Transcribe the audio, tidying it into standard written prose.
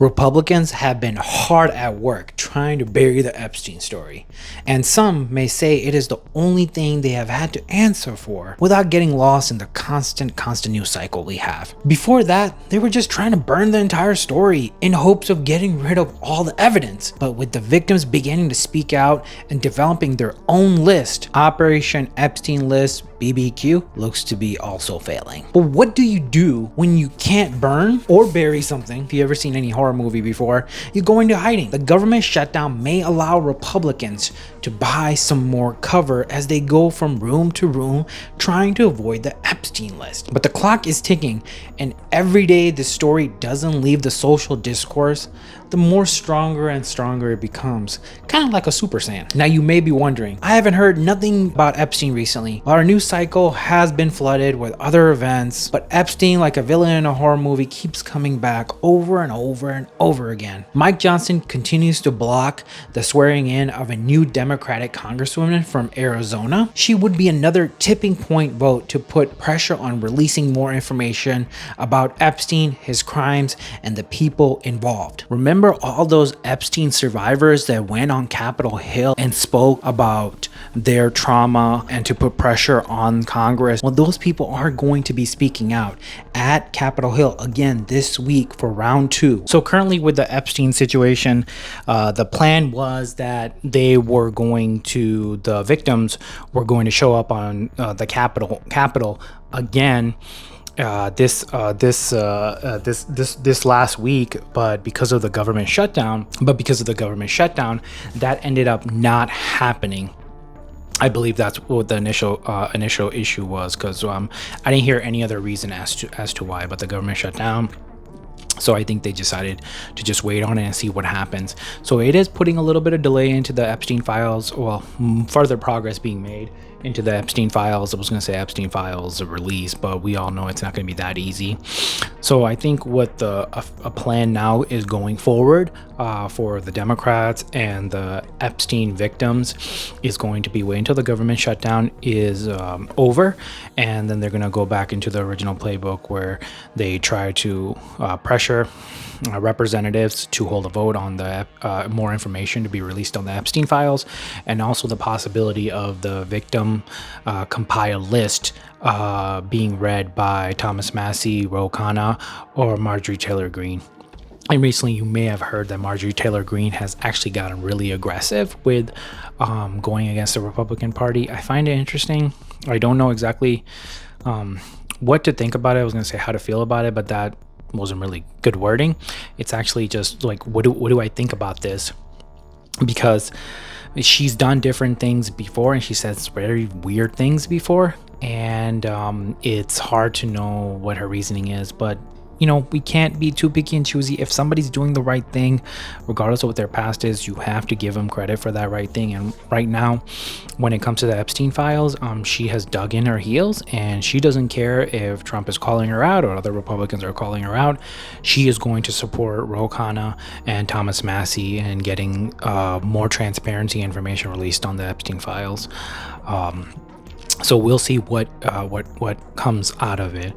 Republicans have been hard at work trying to bury the Epstein story, and some may say it is the only thing they have had to answer for without getting lost in the constant news cycle we have. Before that, they were just trying to burn the entire story in hopes of getting rid of all the evidence. But with the victims beginning to speak out and developing their own list, Operation Epstein List BBQ looks to be also failing. But what do you do when you can't burn or bury something? If you ever seen any horror movie before, you go into hiding. The government shutdown may allow Republicans to buy some more cover as they go from room to room trying to avoid the Epstein list. But the clock is ticking, and every day the story doesn't leave the social discourse, the more stronger and stronger it becomes, kind of like a Super Saiyan. Now you may be wondering, I haven't heard nothing about Epstein recently. Our news cycle has been flooded with other events, but Epstein, like a villain in a horror movie, keeps coming back over and over and over again. Mike Johnson continues to block the swearing in of a new Democratic congresswoman from Arizona. She would be another tipping point vote to put pressure on releasing more information about Epstein, his crimes, and the people involved. Remember all those Epstein survivors that went on Capitol Hill and spoke about their trauma and to put pressure on Congress? Well, those people are going to be speaking out at Capitol Hill again this week for round 2. So currently with the Epstein situation, the plan was that the victims were going to show up on the Capitol again this last week, but because of the government shutdown, that ended up not happening. I believe that's what the initial issue was, because I didn't hear any other reason as to why, but the government shut down. So I think they decided to just wait on it and see what happens. So it is putting a little bit of delay into the Epstein files, well, further progress being made into the Epstein files. I was going to say Epstein files release, but we all know it's not going to be that easy. So I think what a plan now is going forward for the Democrats and the Epstein victims is going to be wait until the government shutdown is over, and then they're going to go back into the original playbook where they try to pressure representatives to hold a vote on the more information to be released on the Epstein files, and also the possibility of the victim compiled list being read by Thomas Massie, Ro Khanna, or Marjorie Taylor Greene. And recently you may have heard that Marjorie Taylor Greene has actually gotten really aggressive with going against the Republican Party. I find it interesting. I don't know exactly what to think about it. I was going to say how to feel about it, but that wasn't really good wording. It's actually just like, what do I think about this? Because she's done different things before, and she says very weird things before, and it's hard to know what her reasoning is. But you know, we can't be too picky and choosy. If somebody's doing the right thing, regardless of what their past is, you have to give them credit for that right thing. And right now, when it comes to the Epstein files, she has dug in her heels, and she doesn't care if Trump is calling her out or other Republicans are calling her out. She is going to support Ro Khanna and Thomas Massie and getting more transparency information released on the Epstein files. So we'll see what comes out of it.